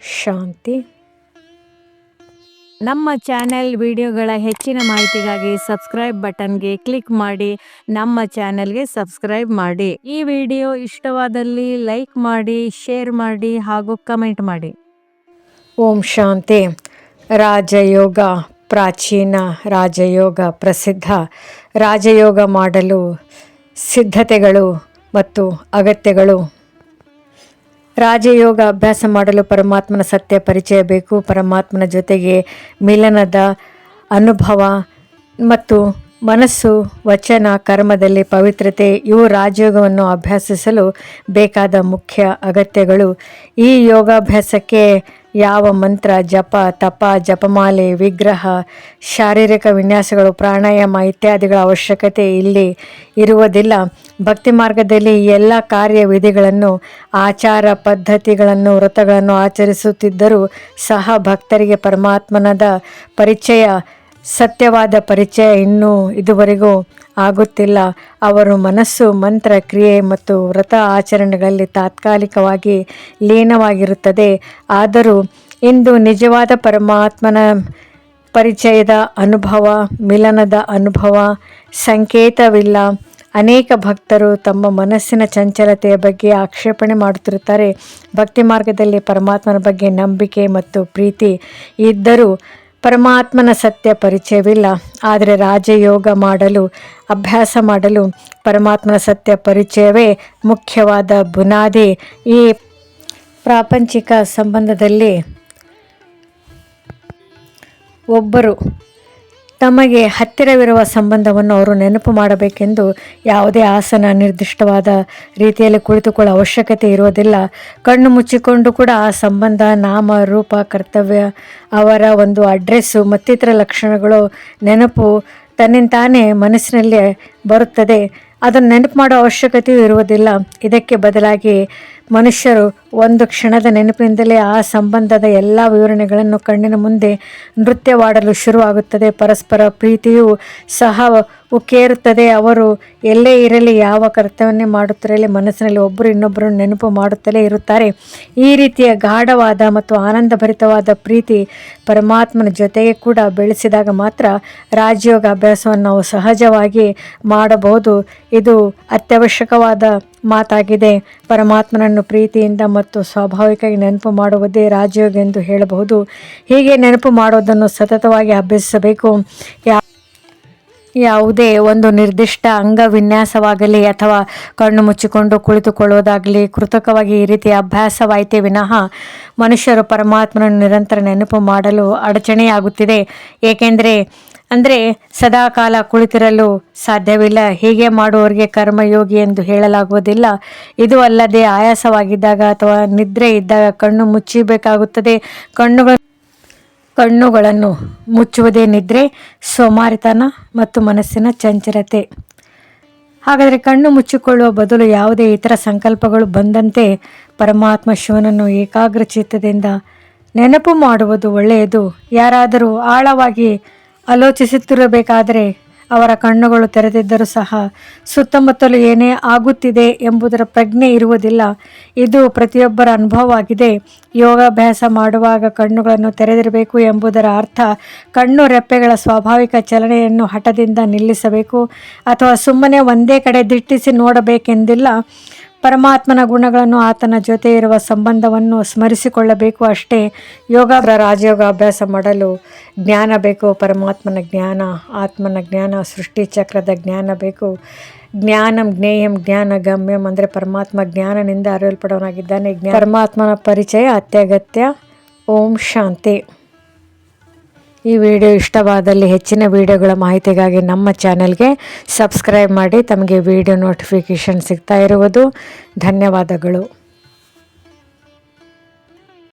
ಶಾಂತಿ. ನಮ್ಮ ಚಾನೆಲ್ ವಿಡಿಯೋಗಳ ಹೆಚ್ಚಿನ ಮಾಹಿತಿಗಾಗಿ ಸಬ್ಸ್ಕ್ರೈಬ್ ಬಟನ್ಗೆ ಕ್ಲಿಕ್ ಮಾಡಿ ನಮ್ಮ ಚಾನೆಲ್ಗೆ ಸಬ್ಸ್ಕ್ರೈಬ್ ಮಾಡಿ. ಈ ವಿಡಿಯೋ ಇಷ್ಟವಾದಲ್ಲಿ ಲೈಕ್ ಮಾಡಿ, ಶೇರ್ ಮಾಡಿ ಹಾಗೂ ಕಮೆಂಟ್ ಮಾಡಿ. ಓಂ ಶಾಂತಿ. ರಾಜಯೋಗ ಪ್ರಾಚೀನ ರಾಜಯೋಗ ಪ್ರಸಿದ್ಧ. ರಾಜಯೋಗ ಮಾಡಲು ಸಿದ್ಧತೆಗಳು ಮತ್ತು ಅಗತ್ಯಗಳು. ರಾಜಯೋಗ ಅಭ್ಯಾಸ ಮಾಡಲು ಪರಮಾತ್ಮನ ಸತ್ಯ ಪರಿಚಯ ಬೇಕು. ಪರಮಾತ್ಮನ ಜೊತೆಗೆ ಮಿಲನದ ಅನುಭವ ಮತ್ತು ಮನಸ್ಸು, ವಚನ, ಕರ್ಮದಲ್ಲಿ ಪವಿತ್ರತೆ ಇವು ರಾಜಯೋಗವನ್ನು ಅಭ್ಯಾಸಿಸಲು ಬೇಕಾದ ಮುಖ್ಯ ಅಗತ್ಯಗಳು. ಈ ಯೋಗಾಭ್ಯಾಸಕ್ಕೆ ಯಾವ ಮಂತ್ರ, ಜಪ, ತಪ, ಜಪಮಾಲೆ, ವಿಗ್ರಹ, ಶಾರೀರಿಕ ವಿನ್ಯಾಸಗಳು, ಪ್ರಾಣಾಯಾಮ ಇತ್ಯಾದಿಗಳ ಅವಶ್ಯಕತೆ ಇಲ್ಲಿ ಇರುವುದಿಲ್ಲ. ಭಕ್ತಿ ಮಾರ್ಗದಲ್ಲಿ ಎಲ್ಲ ಕಾರ್ಯವಿಧಿಗಳನ್ನು, ಆಚಾರ ಪದ್ಧತಿಗಳನ್ನು, ವ್ರತಗಳನ್ನು ಆಚರಿಸುತ್ತಿದ್ದರೂ ಸಹ ಭಕ್ತರಿಗೆ ಪರಮಾತ್ಮನದ ಪರಿಚಯ, ಸತ್ಯವಾದ ಪರಿಚಯ ಇನ್ನೂ ಇದುವರೆಗೂ ಆಗುತ್ತಿಲ್ಲ. ಅವರು ಮನಸ್ಸು, ಮಂತ್ರ, ಕ್ರಿಯೆ ಮತ್ತು ವ್ರತ ಆಚರಣೆಗಳಲ್ಲಿ ತಾತ್ಕಾಲಿಕವಾಗಿ ಲೀನವಾಗಿರುತ್ತದೆ. ಆದರೂ ಇಂದು ನಿಜವಾದ ಪರಮಾತ್ಮನ ಪರಿಚಯದ ಅನುಭವ, ಮಿಲನದ ಅನುಭವ ಸಂಕೇತವಿಲ್ಲ. ಅನೇಕ ಭಕ್ತರು ತಮ್ಮ ಮನಸ್ಸಿನ ಚಂಚಲತೆಯ ಬಗ್ಗೆ ಆಕ್ಷೇಪಣೆ ಮಾಡುತ್ತಿರುತ್ತಾರೆ. ಭಕ್ತಿ ಮಾರ್ಗದಲ್ಲಿ ಪರಮಾತ್ಮನ ಬಗ್ಗೆ ನಂಬಿಕೆ ಮತ್ತು ಪ್ರೀತಿ ಇದ್ದರೂ ಪರಮಾತ್ಮನ ಸತ್ಯ ಪರಿಚಯವಿಲ್ಲ. ಆದರೆ ರಾಜಯೋಗ ಮಾಡಲು, ಅಭ್ಯಾಸ ಮಾಡಲು ಪರಮಾತ್ಮನ ಸತ್ಯ ಪರಿಚಯವೇ ಮುಖ್ಯವಾದ ಬುನಾದಿ. ಈ ಪ್ರಾಪಂಚಿಕ ಸಂಬಂಧದಲ್ಲಿ ಒಬ್ಬರು ತಮಗೆ ಹತ್ತಿರವಿರುವ ಸಂಬಂಧವನ್ನು ಅವರು ನೆನಪು ಮಾಡಬೇಕೆಂದು ಯಾವುದೇ ಆಸನ, ನಿರ್ದಿಷ್ಟವಾದ ರೀತಿಯಲ್ಲಿ ಕುಳಿತುಕೊಳ್ಳುವ ಅವಶ್ಯಕತೆ ಇರುವುದಿಲ್ಲ. ಕಣ್ಣು ಮುಚ್ಚಿಕೊಂಡು ಕೂಡ ಆ ಸಂಬಂಧ, ನಾಮ, ರೂಪ, ಕರ್ತವ್ಯ, ಅವರ ಒಂದು ಅಡ್ರೆಸ್ಸು ಮತ್ತಿತರ ಲಕ್ಷಣಗಳು ನೆನಪು ತನ್ನಿಂತಾನೇ ಮನಸ್ಸಿನಲ್ಲಿ ಬರುತ್ತದೆ. ಅದನ್ನು ನೆನಪು ಮಾಡೋ ಅವಶ್ಯಕತೆಯೂ ಇರುವುದಿಲ್ಲ. ಇದಕ್ಕೆ ಬದಲಾಗಿ ಮನುಷ್ಯರು ಒಂದು ಕ್ಷಣದ ನೆನಪಿನಿಂದಲೇ ಆ ಸಂಬಂಧದ ಎಲ್ಲ ವಿವರಣೆಗಳನ್ನು ಕಣ್ಣಿನ ಮುಂದೆ ನೃತ್ಯವಾಡಲು ಶುರುವಾಗುತ್ತದೆ. ಪರಸ್ಪರ ಪ್ರೀತಿಯೂ ಸಹ ಉಕ್ಕೇರುತ್ತದೆ. ಅವರು ಎಲ್ಲೇ ಇರಲಿ, ಯಾವ ಕರ್ತವ್ಯವನ್ನೇ ಮಾಡುತ್ತಿರಲಿ, ಮನಸ್ಸಿನಲ್ಲಿ ಒಬ್ಬರು ಇನ್ನೊಬ್ಬರನ್ನು ನೆನಪು ಮಾಡುತ್ತಲೇ ಇರುತ್ತಾರೆ. ಈ ರೀತಿಯ ಗಾಢವಾದ ಮತ್ತು ಆನಂದಭರಿತವಾದ ಪ್ರೀತಿ ಪರಮಾತ್ಮನ ಜೊತೆಗೆ ಕೂಡ ಬೆಳೆಸಿದಾಗ ಮಾತ್ರ ರಾಜಯೋಗ ಅಭ್ಯಾಸವನ್ನು ನಾವು ಸಹಜವಾಗಿ ಮಾಡಬಹುದು. ಇದು ಅತ್ಯವಶ್ಯಕವಾದ ಮಾತಾಗಿದೆ. ಪರಮಾತ್ಮನನ್ನು ಪ್ರೀತಿಯಿಂದ ಮತ್ತು ಸ್ವಾಭಾವಿಕವಾಗಿ ನೆನಪು ಮಾಡುವುದೇ ರಾಜಯೋಗ ಎಂದು ಹೇಳಬಹುದು. ಹೀಗೆ ನೆನಪು ಮಾಡೋದನ್ನು ಸತತವಾಗಿ ಅಭ್ಯಸಿಸಬೇಕು. ಯಾವುದೇ ಒಂದು ನಿರ್ದಿಷ್ಟ ಅಂಗವಿನ್ಯಾಸವಾಗಲಿ ಅಥವಾ ಕಣ್ಣು ಮುಚ್ಚಿಕೊಂಡು ಕುಳಿತುಕೊಳ್ಳುವುದಾಗಲಿ ಕೃತಕವಾಗಿ ಈ ರೀತಿಯ ಅಭ್ಯಾಸವಾಯಿತೇ ವಿನಃ ಮನುಷ್ಯರು ಪರಮಾತ್ಮನನ್ನು ನಿರಂತರ ನೆನಪು ಮಾಡಲು ಅಡಚಣೆಯಾಗುತ್ತಿದೆ. ಏಕೆಂದರೆ ಸದಾಕಾಲ ಕುಳಿತಿರಲು ಸಾಧ್ಯವಿಲ್ಲ. ಹೀಗೆ ಮಾಡುವವರಿಗೆ ಕರ್ಮಯೋಗಿ ಎಂದು ಹೇಳಲಾಗುವುದಿಲ್ಲ. ಇದು ಅಲ್ಲದೆ ಆಯಾಸವಾಗಿದ್ದಾಗ ಅಥವಾ ನಿದ್ರೆ ಇದ್ದಾಗ ಕಣ್ಣು ಮುಚ್ಚಬೇಕಾಗುತ್ತದೆ. ಕಣ್ಣುಗಳನ್ನು ಮುಚ್ಚುವುದೇ ನಿದ್ರೆ, ಸೋಮಾರಿತನ ಮತ್ತು ಮನಸ್ಸಿನ ಚಂಚಲತೆ. ಹಾಗಾದರೆ ಕಣ್ಣು ಮುಚ್ಚಿಕೊಳ್ಳುವ ಬದಲು ಯಾವುದೇ ಇತರ ಸಂಕಲ್ಪಗಳು ಬಂದಂತೆ ಪರಮಾತ್ಮ ಶಿವನನ್ನು ಏಕಾಗ್ರಚಿತ್ತದಿಂದ ನೆನಪು ಮಾಡುವುದು ಒಳ್ಳೆಯದು. ಯಾರಾದರೂ ಆಳವಾಗಿ ಆಲೋಚಿಸುತ್ತಿರಬೇಕಾದರೆ ಅವರ ಕಣ್ಣುಗಳು ತೆರೆದಿದ್ದರೂ ಸಹ ಸುತ್ತಮುತ್ತಲು ಏನೇ ಆಗುತ್ತಿದೆ ಎಂಬುದರ ಪ್ರಜ್ಞೆ ಇರುವುದಿಲ್ಲ. ಇದು ಪ್ರತಿಯೊಬ್ಬರ ಅನುಭವವಾಗಿದೆ. ಯೋಗಾಭ್ಯಾಸ ಮಾಡುವಾಗ ಕಣ್ಣುಗಳನ್ನು ತೆರೆದಿರಬೇಕು ಎಂಬುದರ ಅರ್ಥ ಕಣ್ಣು ರೆಪ್ಪೆಗಳ ಸ್ವಾಭಾವಿಕ ಚಲನೆಯನ್ನು ಹಠದಿಂದ ನಿಲ್ಲಿಸಬೇಕು ಅಥವಾ ಸುಮ್ಮನೆ ಒಂದೇ ಕಡೆ ದಿಟ್ಟಿಸಿ ನೋಡಬೇಕೆಂದಿಲ್ಲ. ಪರಮಾತ್ಮನ ಗುಣಗಳನ್ನು, ಆತನ ಜೊತೆ ಇರುವ ಸಂಬಂಧವನ್ನು ಸ್ಮರಿಸಿಕೊಳ್ಳಬೇಕು ಅಷ್ಟೇ. ರಾಜಯೋಗ ಅಭ್ಯಾಸ ಮಾಡಲು ಜ್ಞಾನ ಬೇಕು. ಪರಮಾತ್ಮನ ಜ್ಞಾನ, ಆತ್ಮನ ಜ್ಞಾನ, ಸೃಷ್ಟಿ ಚಕ್ರದ ಜ್ಞಾನ ಬೇಕು. ಜ್ಞಾನಂ ಜ್ಞೇಯಂ ಜ್ಞಾನ ಗಮ್ಯಂ ಅಂದರೆ ಪರಮಾತ್ಮ ಜ್ಞಾನನಿಂದ ಅರಿಯಲ್ಪಡವನಾಗಿದ್ದಾನೆ. ಪರಮಾತ್ಮನ ಪರಿಚಯ ಅತ್ಯಗತ್ಯ. ಓಂ ಶಾಂತಿ. ಈ ವಿಡಿಯೋ ಇಷ್ಟವಾದಲ್ಲಿ ಹೆಚ್ಚಿನ ವಿಡಿಯೋಗಳ ಮಾಹಿತಿಗಾಗಿ ನಮ್ಮ ಚಾನೆಲ್ಗೆ ಸಬ್ಸ್ಕ್ರೈಬ್ ಮಾಡಿ. ತಮಗೆ ವಿಡಿಯೋ ನೋಟಿಫಿಕೇಷನ್ ಸಿಗ್ತಾ ಇರುವುದು. ಧನ್ಯವಾದಗಳು.